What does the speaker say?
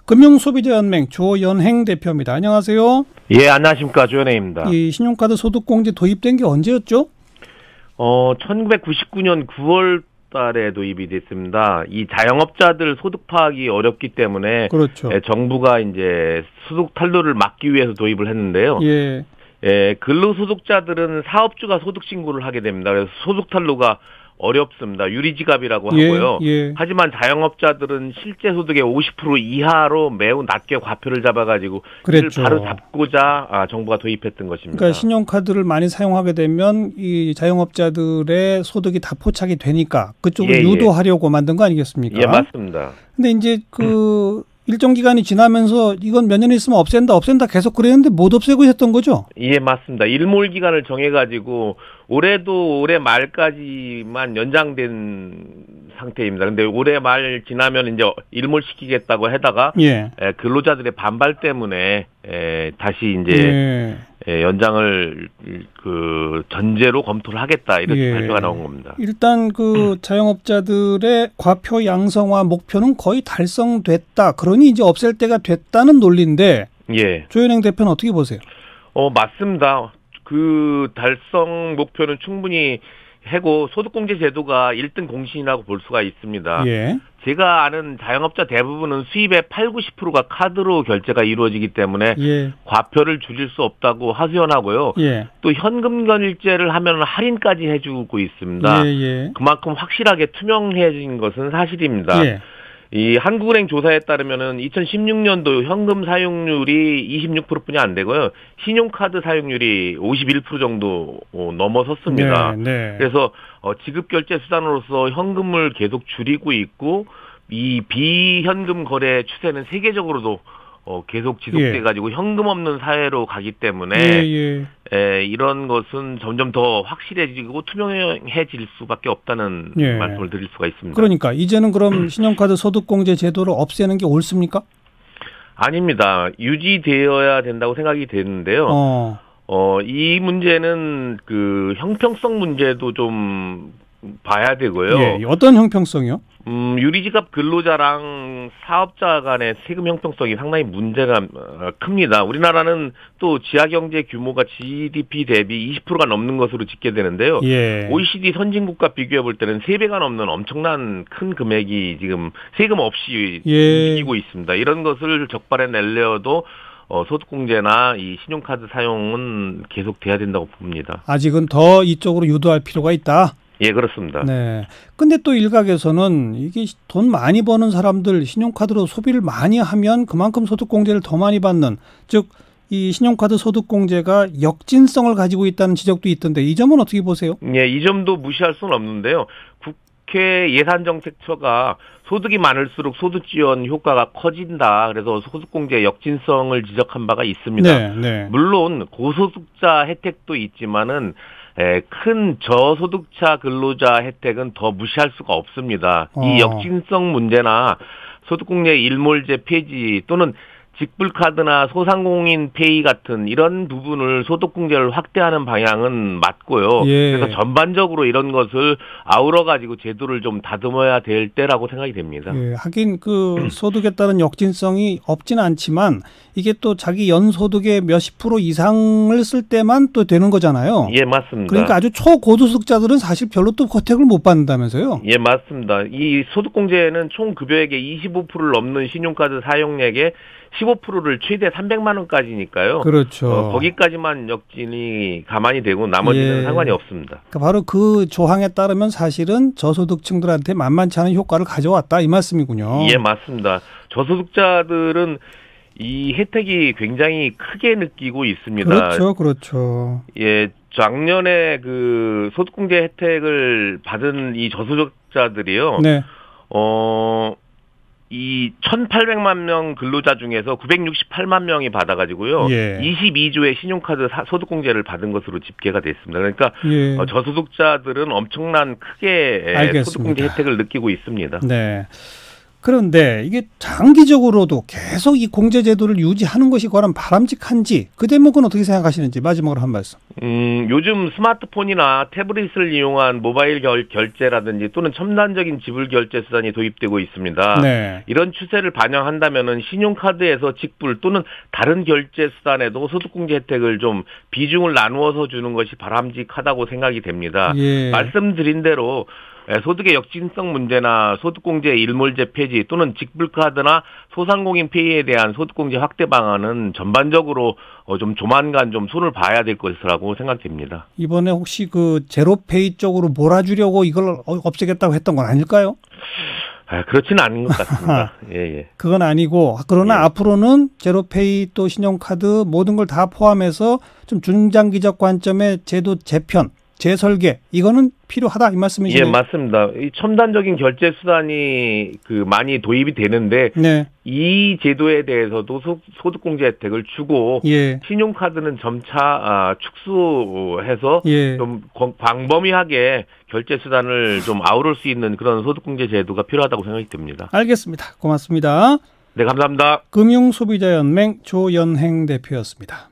금융소비자연맹 조연행 대표입니다. 안녕하세요. 예, 안녕하십니까. 조연행입니다. 이 신용카드 소득공제 도입된 게 언제였죠? 1999년 9월 달에 도입이 됐습니다. 이 자영업자들 소득 파악이 어렵기 때문에 그렇죠. 정부가 이제 소득 탄로를 막기 위해서 도입을 했는데요. 예. 근로소득자들은 사업주가 소득 신고를 하게 됩니다. 그래서 소득 탄로가 어렵습니다. 유리지갑이라고 하고요. 하지만 자영업자들은 실제 소득의 50% 이하로 매우 낮게 과표를 잡아가지고 이를 바로 잡고자 정부가 도입했던 것입니다. 그러니까 신용카드를 많이 사용하게 되면 이 자영업자들의 소득이 다 포착이 되니까 그쪽을 유도하려고 만든 거 아니겠습니까? 예, 맞습니다. 근데 이제 일정 기간이 지나면서 이건 몇 년 있으면 없앤다 계속 그랬는데 못 없애고 있었던 거죠? 예, 맞습니다. 일몰 기간을 정해가지고 올해도 올해 말까지만 연장된 상태입니다. 근데 올해 말 지나면 이제 일몰시키겠다고 하다가 근로자들의 반발 때문에 다시 이제 연장을 전제로 검토를 하겠다 이렇게 발표가 나온 겁니다. 일단 자영업자들의 과표 양성화 목표는 거의 달성됐다. 그러니 이제 없앨 때가 됐다는 논리인데 조연행 대표는 어떻게 보세요? 맞습니다. 달성 목표는 충분히 해고 소득공제 제도가 1등 공신이라고 볼 수가 있습니다. 제가 아는 자영업자 대부분은 수입의 80~90%가 카드로 결제가 이루어지기 때문에 과표를 줄일 수 없다고 하소연하고요. 또 현금 결제를 하면 할인까지 해주고 있습니다. 그만큼 확실하게 투명해진 것은 사실입니다. 이 한국은행 조사에 따르면은 2016년도 현금 사용률이 26%뿐이 안 되고요. 신용카드 사용률이 51% 정도 넘어섰습니다. 그래서 지급 결제 수단으로서 현금을 계속 줄이고 있고 이 비현금 거래 추세는 세계적으로도 계속 지속돼가지고 현금 없는 사회로 가기 때문에 이런 것은 점점 더 확실해지고 투명해질 수밖에 없다는 말씀을 드릴 수가 있습니다. 그러니까 이제는 그럼 신용카드 소득공제 제도를 없애는 게 옳습니까? 아닙니다. 유지되어야 된다고 생각이 되는데요. 이 문제는 형평성 문제도 좀 봐야 되고요. 어떤 형평성이요? 유리지갑 근로자랑 사업자 간의 세금 형평성이 상당히 문제가 큽니다. 우리나라는 또 지하경제 규모가 GDP 대비 20%가 넘는 것으로 집계되는데요. OECD 선진국과 비교해 볼 때는 3배가 넘는 엄청난 큰 금액이 지금 세금 없이 움직이고 있습니다. 이런 것을 적발해 내려도 소득공제나 이 신용카드 사용은 계속 돼야 된다고 봅니다. 아직은 더 이쪽으로 유도할 필요가 있다. 예, 그렇습니다. 근데 또 일각에서는 이게 돈 많이 버는 사람들 신용카드로 소비를 많이 하면 그만큼 소득공제를 더 많이 받는, 즉 이 신용카드 소득공제가 역진성을 가지고 있다는 지적도 있던데 이 점은 어떻게 보세요? 이 점도 무시할 수는 없는데요. 국회 예산정책처가 소득이 많을수록 소득 지원 효과가 커진다. 그래서 소득공제 역진성을 지적한 바가 있습니다. 물론 고소득자 혜택도 있지만은 큰 저소득자 근로자 혜택은 더 무시할 수가 없습니다. 이 역진성 문제나 소득공제 일몰제 폐지 또는 직불카드나 소상공인 페이 같은 이런 부분을 소득공제를 확대하는 방향은 맞고요. 그래서 전반적으로 이런 것을 아우러가지고 제도를 좀 다듬어야 될 때라고 생각이 됩니다. 하긴 소득에 따른 역진성이 없지는 않지만 이게 또 자기 연소득의 몇십 프로 이상을 쓸 때만 또 되는 거잖아요. 예, 맞습니다. 그러니까 아주 초고소득자들은 사실 별로 또 혜택을 못 받는다면서요? 예, 맞습니다. 이 소득공제는 총 급여액의 25%를 넘는 신용카드 사용액의 15%를 최대 300만 원까지니까요. 그렇죠. 거기까지만 역진이 가만히 되고 나머지는 상관이 없습니다. 그러니까 바로 그 조항에 따르면 사실은 저소득층들한테 만만치 않은 효과를 가져왔다 이 말씀이군요. 예, 맞습니다. 저소득자들은 이 혜택이 굉장히 크게 느끼고 있습니다. 그렇죠. 작년에 소득공제 혜택을 받은 이 저소득자들이요. 이 1,800만 명 근로자 중에서 968만 명이 받아가지고요. 22조의 신용카드 소득공제를 받은 것으로 집계가 됐습니다. 그러니까 저소득자들은 엄청난 크게 소득공제 혜택을 느끼고 있습니다. 그런데 이게 장기적으로도 계속 이 공제 제도를 유지하는 것이 과연 바람직한지 그 대목은 어떻게 생각하시는지 마지막으로 한 말씀. 요즘 스마트폰이나 태블릿을 이용한 모바일 결제라든지 또는 첨단적인 지불 결제 수단이 도입되고 있습니다. 네. 이런 추세를 반영한다면은 신용카드에서 직불 또는 다른 결제 수단에도 소득공제 혜택을 좀 비중을 나누어서 주는 것이 바람직하다고 생각이 됩니다. 예. 말씀드린 대로 소득의 역진성 문제나 소득공제 일몰제 폐지 또는 직불카드나 소상공인 페이에 대한 소득공제 확대 방안은 전반적으로 좀 조만간 좀 손을 봐야 될 것이라고 생각됩니다. 이번에 혹시 그 제로페이 쪽으로 몰아주려고 이걸 없애겠다고 했던 건 아닐까요? 그렇지는 않은 것 같습니다. 예. 그건 아니고 그러나 앞으로는 제로페이 또 신용카드 모든 걸 다 포함해서 좀 중장기적 관점의 제도 재편 재설계 이거는 필요하다 이 말씀이시죠? 예, 맞습니다. 이 첨단적인 결제 수단이 많이 도입이 되는데 네. 이 제도에 대해서도 소득공제 혜택을 주고 예. 신용카드는 점차 축소해서 예. 좀 광범위하게 결제 수단을 좀 아우를 수 있는 그런 소득공제 제도가 필요하다고 생각이 듭니다. 알겠습니다. 고맙습니다. 네, 감사합니다. 금융소비자연맹 조연행 대표였습니다.